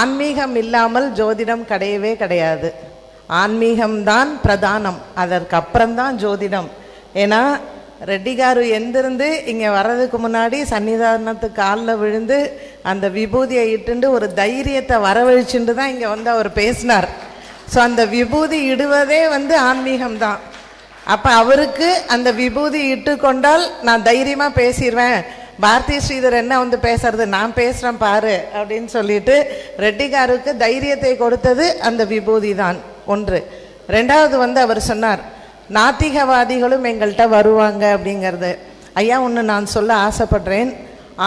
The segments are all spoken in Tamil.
ஆன்மீகம் இல்லாமல் ஜோதிடம் கிடையவே கிடையாது. ஆன்மீகம்தான் பிரதானம், அதற்கு அப்புறம்தான் ஜோதிடம். ஏன்னா ரெட்டி காரு எந்திருந்து இங்கே வர்றதுக்கு முன்னாடி சன்னிதானத்துக்கு காலில் விழுந்து அந்த விபூதியை இட்டுண்டு ஒரு தைரியத்தை வரவழிச்சுட்டு தான் இங்கே வந்து அவர் பேசினார். ஸோ அந்த விபூதி இடுவதே ஆன்மீகம்தான். அப்போ அவருக்கு அந்த விபூதி இட்டு கொண்டால் நான் தைரியமாக பேசிடுவேன், பாரதி ஸ்ரீதர் என்ன பேசுறது, நான் பேசுகிறேன் பாரு அப்படின்னு சொல்லிட்டு ரெட்டிகாருக்கு தைரியத்தை கொடுத்தது அந்த விபூதி தான் ஒன்று. ரெண்டாவது அவர் சொன்னார், நாத்திகவாதிகளும் எங்கள்கிட்ட வருவாங்க அப்படிங்கிறது. ஐயா ஒன்று நான் சொல்ல ஆசைப்படுறேன்.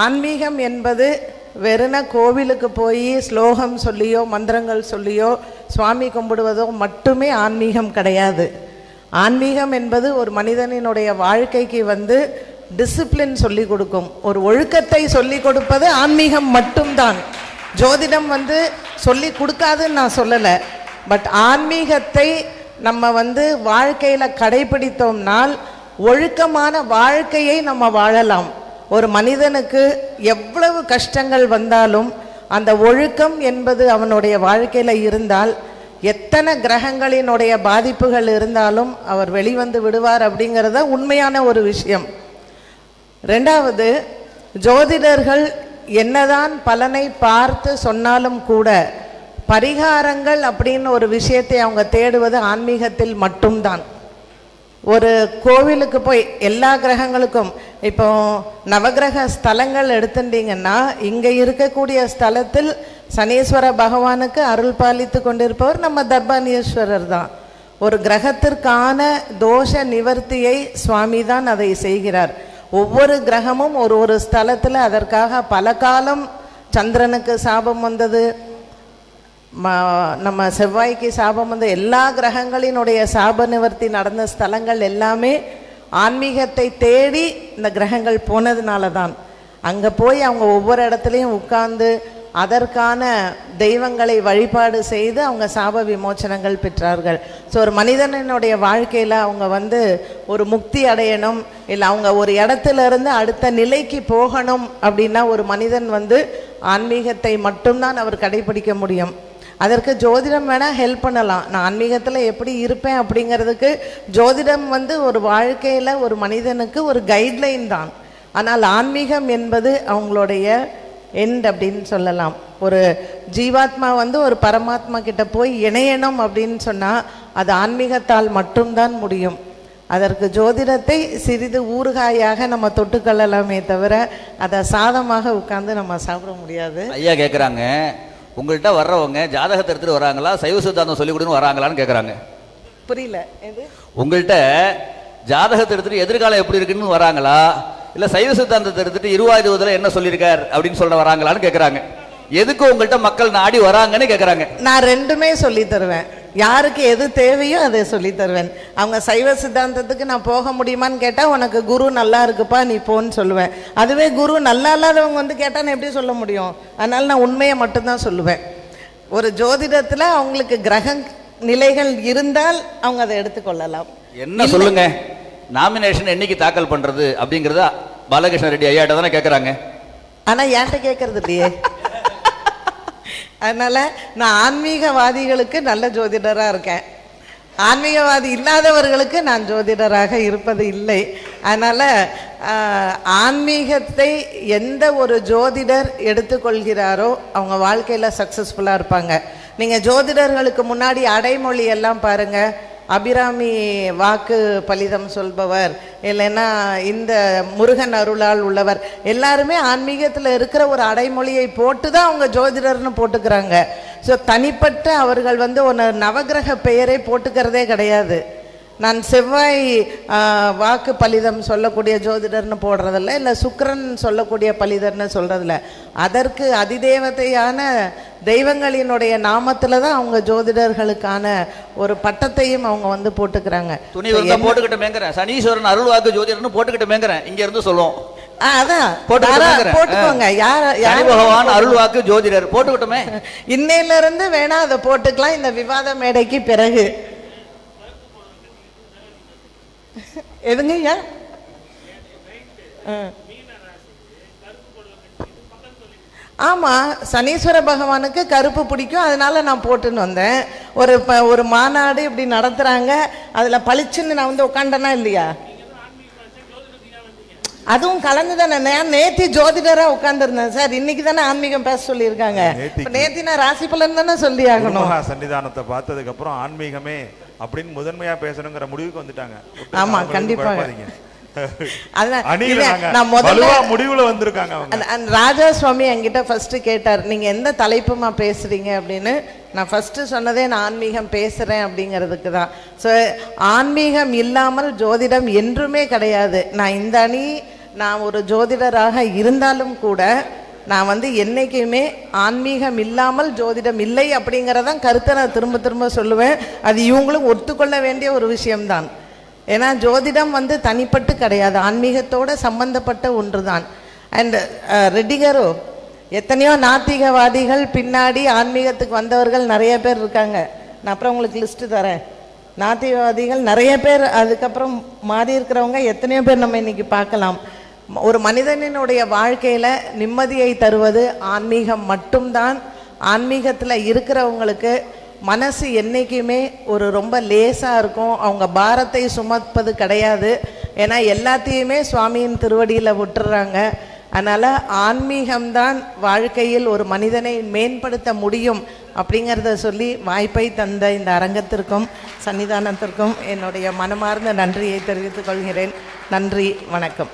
ஆன்மீகம் என்பது வெறுன கோவிலுக்கு போய் ஸ்லோகம் சொல்லியோ மந்திரங்கள் சொல்லியோ சுவாமி கும்பிடுவதோ மட்டுமே ஆன்மீகம் கிடையாது. ஆன்மீகம் என்பது ஒரு மனிதனினுடைய வாழ்க்கைக்கு டிசிப்ளின் சொல்லி கொடுக்கும், ஒரு ஒழுக்கத்தை சொல்லி கொடுப்பது ஆன்மீகம் மட்டும்தான். ஜோதிடம் சொல்லி கொடுக்காதுன்னு நான் சொல்லலை. பட் ஆன்மீகத்தை நம்ம வாழ்க்கையில் கடைபிடித்தோம்னால் ஒழுக்கமான வாழ்க்கையை நம்ம வாழலாம். ஒரு மனிதனுக்கு எவ்வளவு கஷ்டங்கள் வந்தாலும் அந்த ஒழுக்கம் என்பது அவனுடைய வாழ்க்கையில் இருந்தால் எத்தனை கிரகங்களினுடைய பாதிப்புகள் இருந்தாலும் அவர் வெளிவந்து விடுவார் அப்படிங்கிறத உண்மையான ஒரு விஷயம். ரெண்டாவது, ஜோதிடர்கள் என்னதான் பலனை பார்த்து சொன்னாலும் கூட பரிகாரங்கள் அப்படின்னு ஒரு விஷயத்தை அவங்க தேடுவது ஆன்மீகத்தில் மட்டும்தான். ஒரு கோவிலுக்கு போய் எல்லா கிரகங்களுக்கும், இப்போ நவகிரக ஸ்தலங்கள் எடுத்துட்டீங்கன்னா இங்கே இருக்கக்கூடிய ஸ்தலத்தில் சனீஸ்வர பகவானுக்கு அருள் பாலித்து கொண்டிருப்பவர் நம்ம தர்பானீஸ்வரர் தான். ஒரு கிரகத்திற்கான தோஷ நிவர்த்தியை சுவாமி தான் அதை செய்கிறார். ஒவ்வொரு கிரகமும் ஒரு ஒரு ஸ்தலத்தில் அதற்காக பல காலம் சந்திரனுக்கு சாபம் வந்தது, நம்ம செவ்வாய்க்கு சாபம் வந்து எல்லா கிரகங்களினுடைய சாப நிவர்த்தி நடந்த ஸ்தலங்கள் எல்லாமே ஆன்மீகத்தை தேடி இந்த கிரகங்கள் போனதுனால தான். அங்கே போய் அவங்க ஒவ்வொரு இடத்துலையும் உட்கார்ந்து அதற்கான தெய்வங்களை வழிபாடு செய்து அவங்க சாப விமோச்சனங்கள் பெற்றார்கள். ஸோ ஒரு மனிதனுடைய வாழ்க்கையில் அவங்க ஒரு முக்தி அடையணும், இல்லை அவங்க ஒரு இடத்துல இருந்து அடுத்த நிலைக்கு போகணும் அப்படின்னா ஒரு மனிதன் ஆன்மீகத்தை மட்டும்தான் அவர் கடைபிடிக்க முடியும். அதற்கு ஜோதிடம் வேணால் ஹெல்ப் பண்ணலாம். நான் ஆன்மீகத்தில் எப்படி இருப்பேன் அப்படிங்கிறதுக்கு ஜோதிடம் ஒரு வாழ்க்கையில் ஒரு மனிதனுக்கு ஒரு கைட்லைன் தான். ஆனால் ஆன்மீகம் என்பது அவங்களுடைய எண்ட் அப்படின்னு சொல்லலாம். ஒரு ஜீவாத்மா ஒரு பரமாத்மா கிட்ட போய் இணையணும் அப்படின்னு சொன்னால் அது ஆன்மீகத்தால் மட்டும்தான் முடியும். அதற்கு ஜோதிடத்தை சிறிது ஊறுகாயாக நம்ம தொட்டுக்கொள்ளலாமே தவிர அதை சாதமாக உட்கார்ந்து நம்ம சாப்பிட முடியாது. ஐயா கேட்குறாங்க, உங்கள்கிட்ட வர்றவங்க ஜாதகத்தை எடுத்துட்டு வராங்களா, சைவ சித்தாந்தம் சொல்லிக் கொடுன்னு வராங்களான்னு கேட்குறாங்க. புரியல. எது? உங்கள்கிட்ட ஜாதகத்தை எடுத்துட்டு எதிர்காலம் எப்படி இருக்குன்னு வராங்களா, இல்லை சைவ சித்தாந்தத்தை எடுத்துட்டு 2020 என்ன சொல்லியிருக்கார் அப்படின்னு சொல்ல வராங்களான்னு கேட்குறாங்க. எதுக்கு உங்கள்கிட்ட மக்கள் நாடி வராங்கன்னு கேட்குறாங்க. நான் ரெண்டுமே சொல்லி தருவேன். யாருக்கு எது தேவையோ அதை சொல்லி தருவேன். அவங்க சைவ சித்தாந்தத்துக்கு நான் போக முடியுமான்னு கேட்டால் உனக்கு குரு நல்லா இருக்குப்பா நீ போன்னு சொல்லுவேன். அதுவே குரு நல்லா இல்லாதவங்க கேட்டால் நான் எப்படி சொல்ல முடியும்? அதனால் நான் உண்மையை மட்டும்தான் சொல்லுவேன். ஒரு ஜோதிடத்தில் அவங்களுக்கு கிரக நிலைகள் இருந்தால் அவங்க அதை எடுத்துக்கொள்ளலாம். என்ன சொல்லுங்க, நாமினேஷன் என்னைக்கு தாக்கல் பண்றது அப்படிங்கிறத பாலகிருஷ்ண ரெட்டி ஐயாட்ட தானே கேட்குறாங்க. ஆனால் என்கிட்ட கேட்கறது இல்லையே. அதனால நான் ஆன்மீகவாதிகளுக்கு நல்ல ஜோதிடராக இருக்கேன், ஆன்மீகவாதி இல்லாதவர்களுக்கு நான் ஜோதிடராக இருப்பது இல்லை. அதனால் ஆன்மீகத்தை எந்த ஒரு ஜோதிடர் எடுத்துக்கொள்கிறாரோ அவங்க வாழ்க்கையில் சக்ஸஸ்ஃபுல்லாக இருப்பாங்க. நீங்கள் ஜோதிடர்களுக்கு முன்னாடி அடைமொழி எல்லாம் பாருங்கள், அபிராமி வாக்கு பலிதம் சொல்பவர், இல்லைன்னா இந்த முருகன் அருளால் உள்ளவர், எல்லாருமே ஆன்மீகத்தில் இருக்கிற ஒரு அடைமொழியை போட்டு தான் அவங்க ஜோதிடர்னு போட்டுக்கிறாங்க. ஸோ தனிப்பட்ட அவர்கள் ஒரு நவகிரக பெயரை போட்டுக்கிறதே கிடையாது. நான் செவ்வாய் வாக்கு பலிதம் சொல்லக்கூடிய ஜோதிடர்னு போடுறதில்ல, இல்லை சுக்கிரன் சொல்லக்கூடிய பலிதர்னு சொல்கிறதில்ல. அதற்கு அதிதேவதையான தெய்வங்களினுடைய நாமத்தில் தான் அவங்க ஜோதிடர்களுக்கான ஒரு பட்டத்தையும் அவங்க போட்டுக்கிறாங்க. துணி போட்டுக்கிட்டேங்கிற சனீஸ்வரன் அருள் வாக்கு ஜோதிடர்னு போட்டுக்கிட்டேங்கிற இங்க இருந்து சொல்லுவோம். அதான் போட்டுக்கோங்க. யார் பகவான் அருள் வாக்கு ஜோதிடர் போட்டுக்கிட்டோமே, இன்னையில இருந்து வேணா அதை போட்டுக்கலாம். இந்த விவாத மேடைக்கு பிறகு எதுங்க ஐயா? ஆமாம், சனீஸ்வர பகவானுக்கு கருப்பு பிடிக்கும், அதனால நான் போட்டுன்னு வந்தேன். ஒரு மாநாடு இப்படி நடத்துகிறாங்க, அதில் பளிச்சுன்னு நான் வந்து உட்காண்டனா இல்லையா? அதுவும் கலந்து தானே. நான் நேத்தி ஜோதிடராக உட்காந்துருந்தேன் சார், இன்னைக்கு தானே ஆன்மீகம் பேச சொல்லியிருக்காங்க. நேத்தி நான் ராசி பலன் தானே சொல்லி ஆகணும். சன்னிதானத்தை பார்த்ததுக்கு அப்புறம் ஆன்மீகமே அப்படின்னு முதன்மையா பேசணுங்கிற முடிவுக்கு வந்துட்டாங்க. ஆமா, கண்டிப்பாக. முடிவுல வந்திருக்காங்க. ராஜா சுவாமி என்கிட்ட ஃபர்ஸ்ட் கேட்டார், நீங்க எந்த தலைப்புமா பேசுறீங்க அப்படின்னு. நான் ஃபர்ஸ்ட் சொன்னதே நான் ஆன்மீகம் பேசுறேன் அப்படிங்கிறதுக்கு தான். ஸோ ஆன்மீகம் இல்லாமல் ஜோதிடம் என்றுமே கிடையாது. நான் ஒரு ஜோதிடராக இருந்தாலும் கூட நான் வந்து என்னைக்குமே ஆன்மீகம் இல்லாமல் ஜோதிடம் இல்லை அப்படிங்கிறதான் கருத்தை நான் திரும்ப திரும்ப சொல்லுவேன். அது இவங்களும் ஒத்துக்கொள்ள வேண்டிய ஒரு விஷயம்தான். ஏன்னா ஜோதிடம் வந்து தனிப்பட்டு கிடையாது, ஆன்மீகத்தோடு சம்பந்தப்பட்ட ஒன்று தான். அண்ட் ரெட்டிகாரோ, எத்தனையோ நாத்திகவாதிகள் பின்னாடி ஆன்மீகத்துக்கு வந்தவர்கள் நிறைய பேர் இருக்காங்க. நான் அப்புறம் உங்களுக்கு லிஸ்ட்டு தரேன். நாத்திகவாதிகள் நிறைய பேர், அதுக்கப்புறம் மாறி இருக்கிறவங்க எத்தனையோ பேர் நம்ம இன்னைக்கு பார்க்கலாம். ஒரு மனிதனினுடைய வாழ்க்கையில் நிம்மதியை தருவது ஆன்மீகம் மட்டும்தான். ஆன்மீகத்தில் இருக்கிறவங்களுக்கு மனசு என்றைக்குமே ரொம்ப லேசாக இருக்கும், அவங்க பாரத்தை சுமப்பது கிடையாது. ஏன்னா எல்லாத்தையுமே சுவாமியின் திருவடியில் விட்டுறாங்க. அதனால் ஆன்மீகம்தான் வாழ்க்கையில் ஒரு மனிதனை மேம்படுத்த முடியும் அப்படிங்கிறத சொல்லி வாய்ப்பை தந்த இந்த அரங்கத்திற்கும் சன்னிதானத்திற்கும் என்னுடைய மனமார்ந்த நன்றியை தெரிவித்துக் கொள்கிறேன். நன்றி, வணக்கம்.